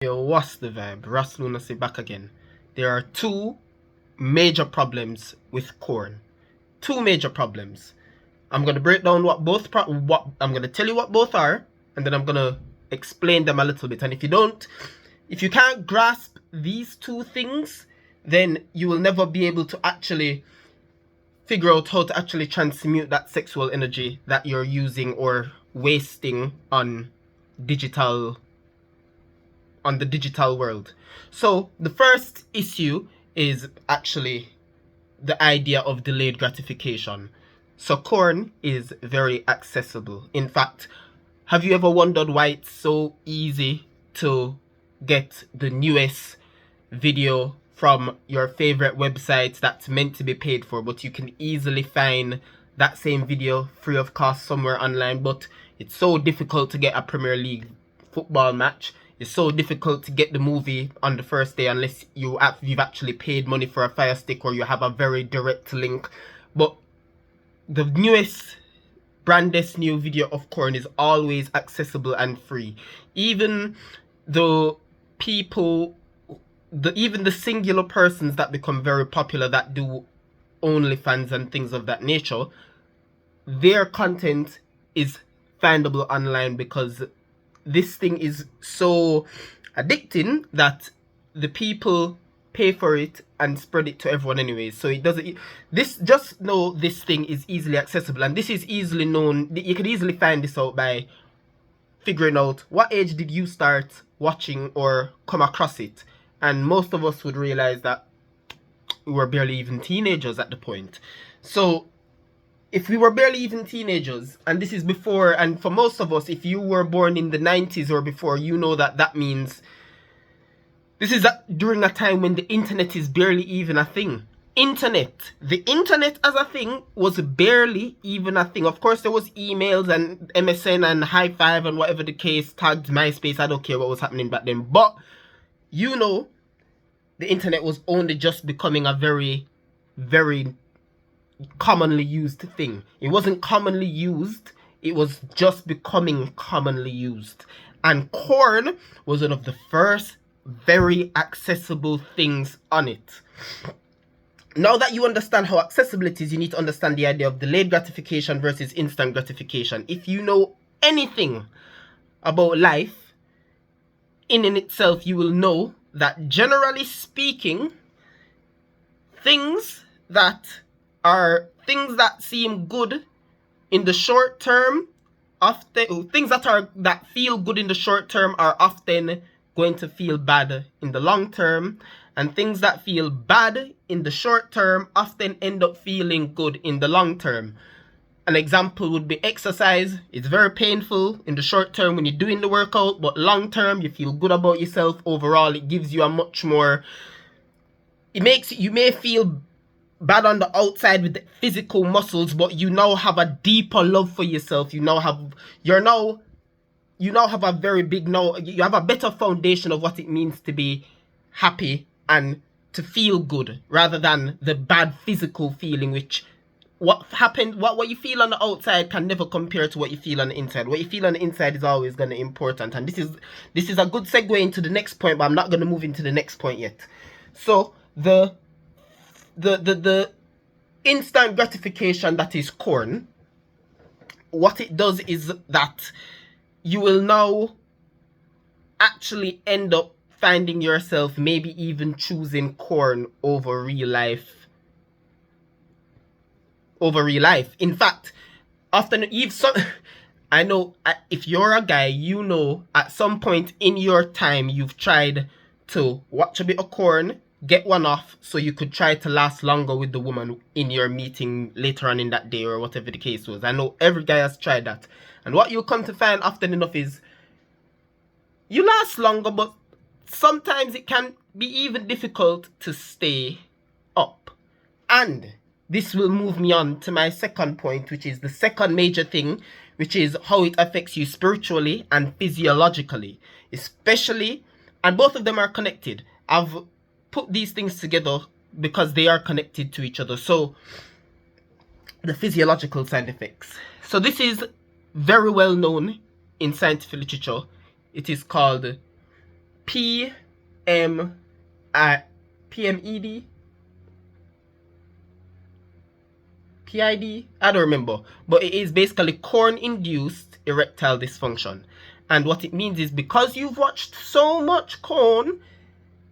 Yo, what's the vibe? Ras Lunacy back again. There are two major problems with corn. Two major problems. I'm gonna break down I'm gonna tell you what both are, and then I'm gonna explain them a little bit. And if you can't grasp these two things, then you will never be able to actually figure out how to actually transmute that sexual energy that you're using or wasting on digital on the digital world. So the first issue is actually the idea of delayed gratification. So corn is very accessible. In fact, have you ever wondered why it's so easy to get the newest video from your favorite websites that's meant to be paid for, but you can easily find that same video free of cost somewhere online? But it's so difficult to get a Premier League football match. It's so difficult to get the movie on the first day unless you've actually paid money for a Fire Stick or you have a very direct link. But the brandest new video of corn is always accessible and free. Even the singular persons that become very popular that do OnlyFans and things of that nature, their content is findable online because this thing is so addicting that the people pay for it and spread it to everyone anyways. So it doesn't, just know this thing is easily accessible, and this is easily known. You can easily find this out by figuring out what age did you start watching or come across it. And most of us would realize that we were barely even teenagers at the point. So if we were barely even teenagers, and this is before, and for most of us, if you were born in the 90s or before, you know that means this is during a time when the internet is barely even a thing. The internet as a thing was barely even a thing. Of course, there was emails and MSN and High Five and whatever the case, tagged MySpace. I don't care what was happening back then. But, the internet was only just becoming a very, very commonly used thing. It wasn't commonly used, it was just becoming commonly used. And corn was one of the first very accessible things on it. Now that you understand how accessible it is, you need to understand the idea of delayed gratification versus instant gratification. If you know anything about life in itself, you will know that generally speaking, things that seem good in the short term, that feel good in the short term are often going to feel bad in the long term, and things that feel bad in the short term often end up feeling good in the long term. An example would be exercise. It's very painful in the short term when you're doing the workout, but long term you feel good about yourself. Overall, it gives you you may feel bad on the outside with the physical muscles, but you now have a deeper love for yourself. You have a very big, you have a better foundation of what it means to be happy and to feel good, rather than the bad physical feeling, which what you feel on the outside can never compare to what you feel on the inside. What you feel on the inside is always going to be important. And this is a good segue into the next point, but I'm not going to move into the next point yet. So the instant gratification that is corn, what it does is that you will now actually end up finding yourself maybe even choosing corn over real life. In fact, often I know if you're a guy, at some point in your time you've tried to watch a bit of corn, get one off, so you could try to last longer with the woman in your meeting later on in that day or whatever the case was. I know every guy has tried that. And what you'll come to find often enough is you last longer, but sometimes it can be even difficult to stay up. And this will move me on to my second point, which is the second major thing, which is how it affects you spiritually and physiologically. Especially, and both of them are connected. I've put these things together because they are connected to each other. So, the physiological side effects. So this is very well known in scientific literature. It is called PMED. PID? I don't remember. But it is basically corn-induced erectile dysfunction. And what it means is because you've watched so much corn,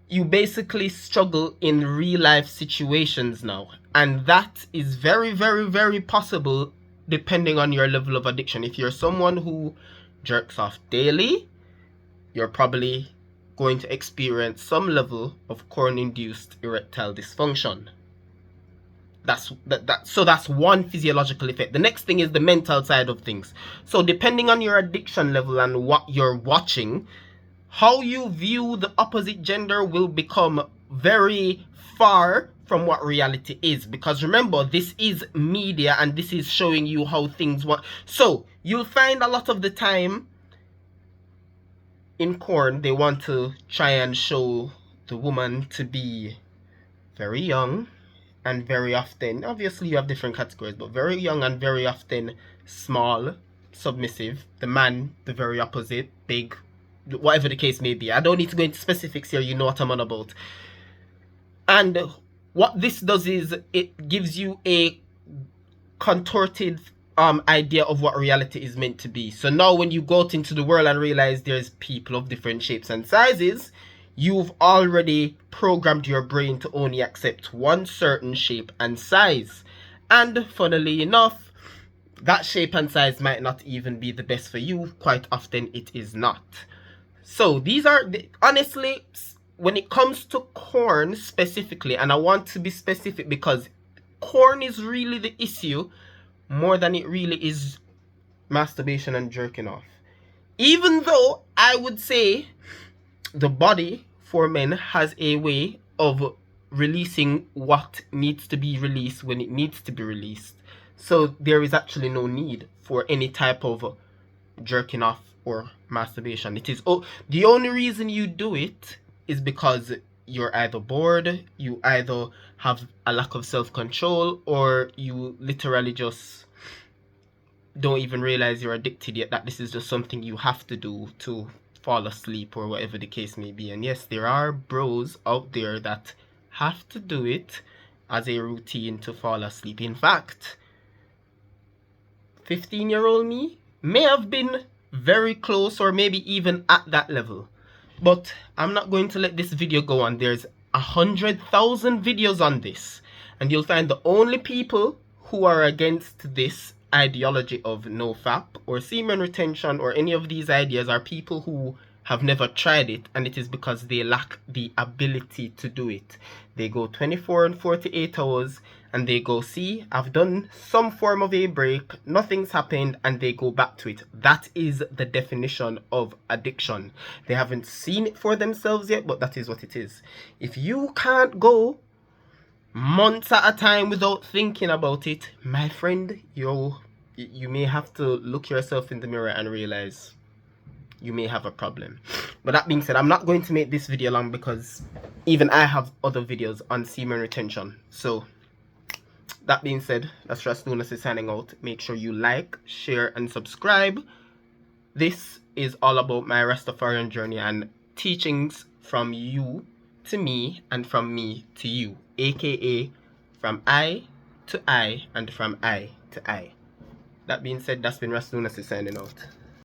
you basically struggle in real life situations now. And that is very, very, very possible depending on your level of addiction. If you're someone who jerks off daily, you're probably going to experience some level of corn-induced erectile dysfunction. So that's one physiological effect. The next thing is the mental side of things. So depending on your addiction level and what you're watching, how you view the opposite gender will become very far from what reality is. Because remember, this is media and this is showing you how things work. So you'll find a lot of the time in corn, they want to try and show the woman to be very young, and very often, obviously you have different categories, but very young and very often small, submissive. The man, the very opposite, big, whatever the case may be. I don't need to go into specifics here, you know what I'm on about. And what this does is it gives you a contorted idea of what reality is meant to be. So now when you go out into the world and realize there's people of different shapes and sizes, you've already programmed your brain to only accept one certain shape and size. And funnily enough, that shape and size might not even be the best for you. Quite often it is not. So these are, honestly, when it comes to corn specifically, and I want to be specific because corn is really the issue more than it really is masturbation and jerking off. Even though I would say the body for men has a way of releasing what needs to be released when it needs to be released. So there is actually no need for any type of jerking off or masturbation. It is the only reason you do it is because you're either bored, you either have a lack of self-control, or you literally just don't even realize you're addicted yet, that this is just something you have to do to fall asleep or whatever the case may be. And yes, there are bros out there that have to do it as a routine to fall asleep. In fact, 15-year-old me may have been very close or maybe even at that level. But I'm not going to let this video go on. There's 100,000 videos on this, and you'll find the only people who are against this ideology of NoFap or semen retention or any of these ideas are people who have never tried it, and it is because they lack the ability to do it. They go 24 and 48 hours and they go, see, I've done some form of a break, nothing's happened, and they go back to it. That is the definition of addiction. They haven't seen it for themselves yet, but that is what it is. If you can't go months at a time without thinking about it, my friend, you may have to look yourself in the mirror and realize you may have a problem. But that being said, I'm not going to make this video long because even I have other videos on semen retention. So that being said, that's Ras Lunacy signing out. Make sure you like, share, and subscribe. This is all about my Rastafarian journey and teachings from you to me and from me to you, aka from I to I and from I to I. That being said, that's been Ras Lunacy signing out.